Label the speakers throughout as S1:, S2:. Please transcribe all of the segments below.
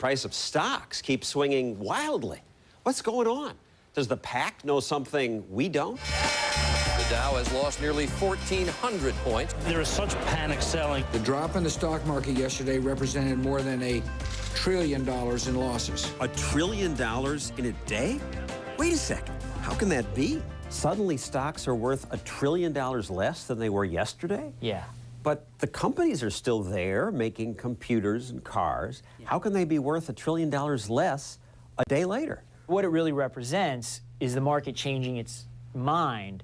S1: price of stocks keeps swinging wildly. What's going on? Does the pack know something we don't?
S2: The Dow has lost nearly 1,400 points.
S3: There is such panic selling.
S4: The drop in the stock market yesterday represented more than $1 trillion in losses.
S1: $1 trillion in a day? Wait a second. How can that be? Suddenly stocks are worth $1 trillion less than they were yesterday?
S5: Yeah.
S1: But the companies are still there making computers and cars. How can they be worth $1 trillion less a day later?
S5: What it really represents is the market changing its mind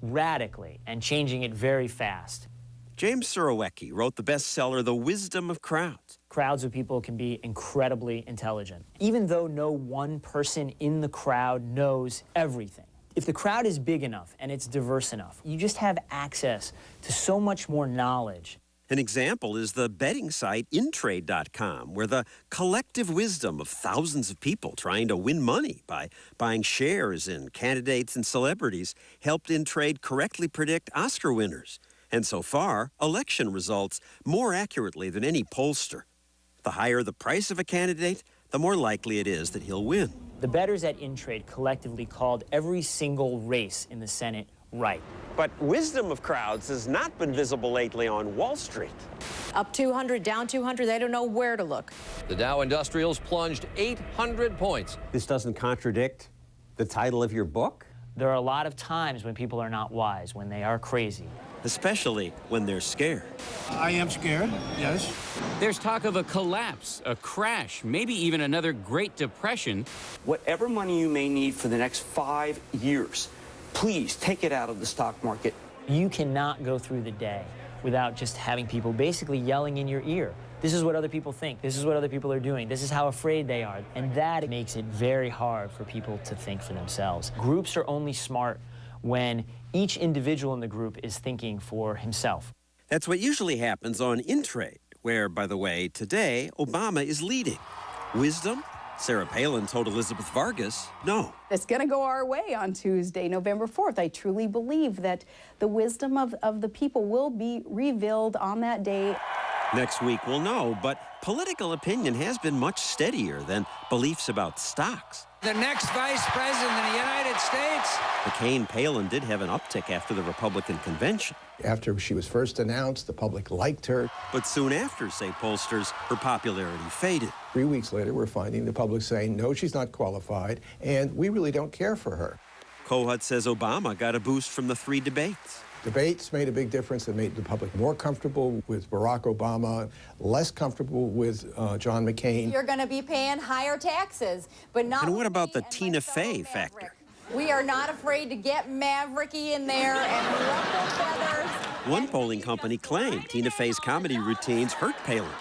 S5: radically and changing it very fast.
S1: James Surowiecki wrote the bestseller, The Wisdom of Crowds.
S5: Crowds of people can be incredibly intelligent, even though no one person in the crowd knows everything. If the crowd is big enough and it's diverse enough, you just have access to so much more knowledge.
S1: An example is the betting site Intrade.com, where the collective wisdom of thousands of people trying to win money by buying shares in candidates and celebrities helped Intrade correctly predict Oscar winners, and so far, election results more accurately than any pollster. The higher the price of a candidate, the more likely it is that he'll win.
S5: The bettors at Intrade collectively called every single race in the Senate right.
S1: But wisdom of crowds has not been visible lately on Wall Street.
S6: Up 200, down 200, they don't know where to look.
S2: The Dow Industrials plunged 800 points.
S1: This doesn't contradict the title of your book?
S5: There are a lot of times when people are not wise, when they are crazy.
S1: Especially when they're scared.
S3: I am scared, yes.
S7: There's talk of a collapse, a crash, maybe even another Great Depression.
S8: Whatever money you may need for the next 5 years, please take it out of the stock market.
S5: You cannot go through the day without just having people basically yelling in your ear. This is what other people think. This is what other people are doing. This is how afraid they are. And that makes it very hard for people to think for themselves. Groups are only smart when each individual in the group is thinking for himself.
S1: That's what usually happens on Intrade, where, by the way, today, Obama is leading. Wisdom? Sarah Palin told Elizabeth Vargas, no.
S9: It's going to go our way on Tuesday, November 4th. I truly believe that the wisdom of the people will be revealed on that day.
S1: Next week we'll know, but political opinion has been much steadier than beliefs about stocks.
S4: The next vice president of the United States.
S1: McCain-Palin did have an uptick after the Republican convention.
S10: After she was first announced, the public liked her.
S1: But soon after, say pollsters, her popularity faded.
S10: 3 weeks later, we're finding the public saying, no, she's not qualified, and we really don't care for her.
S1: Kohut says Obama got a boost from the 3 debates.
S10: Debates made a big difference. They made the public more comfortable with Barack Obama, less comfortable with John McCain.
S6: You're going to be paying higher taxes, but not.
S1: And what about the Tina Fey factor?
S6: We are not afraid to get mavericky in there and ruffle feathers.
S1: One polling company claimed Tina Fey's comedy routines hurt Palin,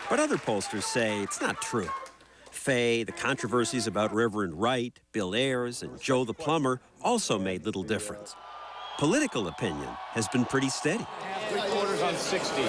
S1: but other pollsters say it's not true. Fey, the controversies about Reverend Wright, Bill Ayers, and Joe the Plumber also made little difference. Political opinion has been pretty steady.
S3: 3/4 on 60.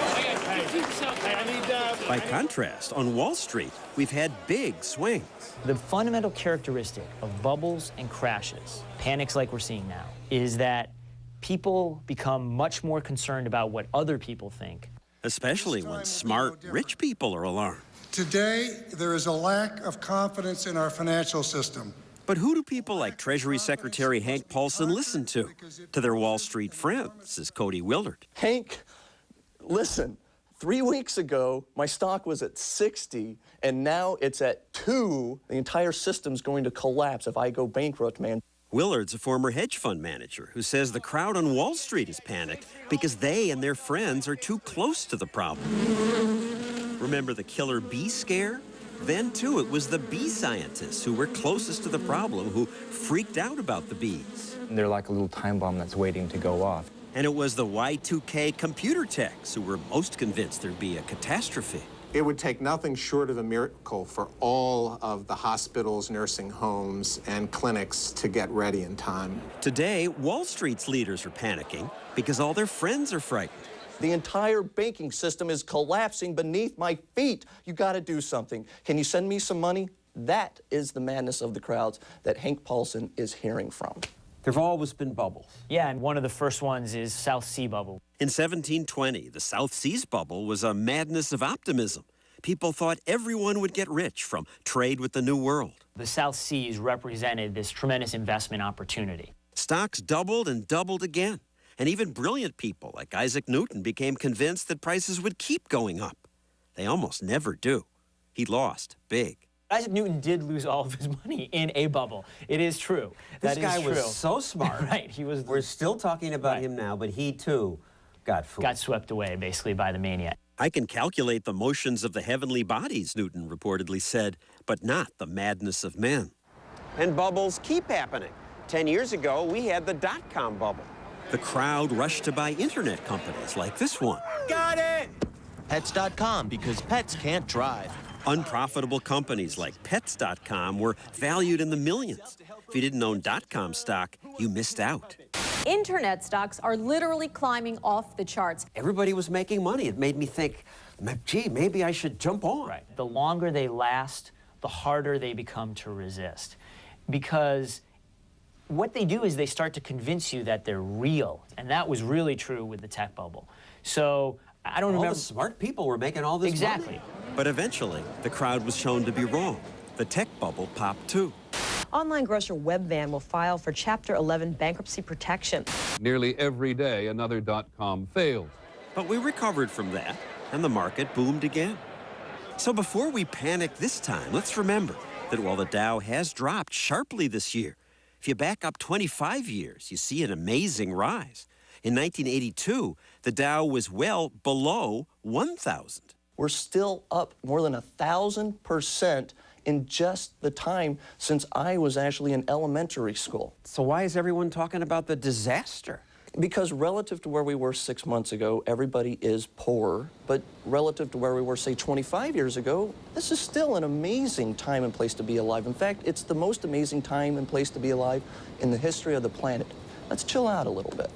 S1: By contrast, on Wall Street, we've had big swings.
S5: The fundamental characteristic of bubbles and crashes, panics like we're seeing now, is that people become much more concerned about what other people think.
S1: Especially when smart, rich people are alarmed.
S11: Today, there is a lack of confidence in our financial system.
S1: But who do people like Treasury Secretary Hank Paulson listen to? To their Wall Street friends, says Cody Willard.
S12: Hank, listen, 3 weeks ago, my stock was at 60, and now it's at 2. The entire system's going to collapse if I go bankrupt, man.
S1: Willard's a former hedge fund manager who says the crowd on Wall Street is panicked because they and their friends are too close to the problem. Remember the killer bee scare? Then, too, it was the bee scientists who were closest to the problem who freaked out about the bees.
S13: They're like a little time bomb that's waiting to go off.
S1: And it was the Y2K computer techs who were most convinced there'd be a catastrophe.
S14: It would take nothing short of a miracle for all of the hospitals, nursing homes, and clinics to get ready in time.
S1: Today, Wall Street's leaders are panicking because all their friends are frightened.
S12: The entire banking system is collapsing beneath my feet. You got to do something. Can you send me some money? That is the madness of the crowds that Hank Paulson is hearing from.
S1: There have always been bubbles.
S5: Yeah, and one of the first ones is South Sea Bubble.
S1: In 1720, the South Seas bubble was a madness of optimism. people thought everyone would get rich from trade with the New World.
S5: The South Seas represented this tremendous investment opportunity.
S1: Stocks doubled and doubled again. And even brilliant people like Isaac Newton became convinced that prices would keep going up. They almost never do. He lost big.
S5: Isaac Newton did lose all of his money in a bubble. It is true.
S1: This guy was so smart.
S5: Right. He was.
S1: We're still talking about him now, but he too got fooled.
S5: Got swept away, basically, by the mania.
S1: I can calculate the motions of the heavenly bodies, Newton reportedly said, but not the madness of men. And bubbles keep happening. 10 years ago, we had the dot-com bubble. The crowd rushed to buy internet companies like this one.
S15: Got it! Pets.com, because pets can't drive.
S1: Unprofitable companies like Pets.com were valued in the millions. If you didn't own .com stock, you missed out.
S6: Internet stocks are literally climbing off the charts.
S1: Everybody was making money. It made me think, gee, maybe I should jump on.
S5: Right. The longer they last, the harder they become to resist. Because what they do is they start to convince you that they're real. And that was really true with the tech bubble. So I don't remember.
S1: All the smart people were making all this money. But eventually, the crowd was shown to be wrong. The tech bubble popped too.
S16: Online grocer Webvan will file for Chapter 11 bankruptcy protection.
S17: Nearly every day, another .com fails.
S1: But we recovered from that, and the market boomed again. So before we panic this time, let's remember that while the Dow has dropped sharply this year, if you back up 25 years, you see an amazing rise. In 1982, the Dow was well below 1,000.
S12: We're still up more than 1,000% in just the time since I was actually in elementary school.
S1: So why is everyone talking about the disaster?
S12: Because relative to where we were 6 months ago, everybody is poorer. But relative to where we were, say, 25 years ago, this is still an amazing time and place to be alive. In fact, it's the most amazing time and place to be alive in the history of the planet. Let's chill out a little bit.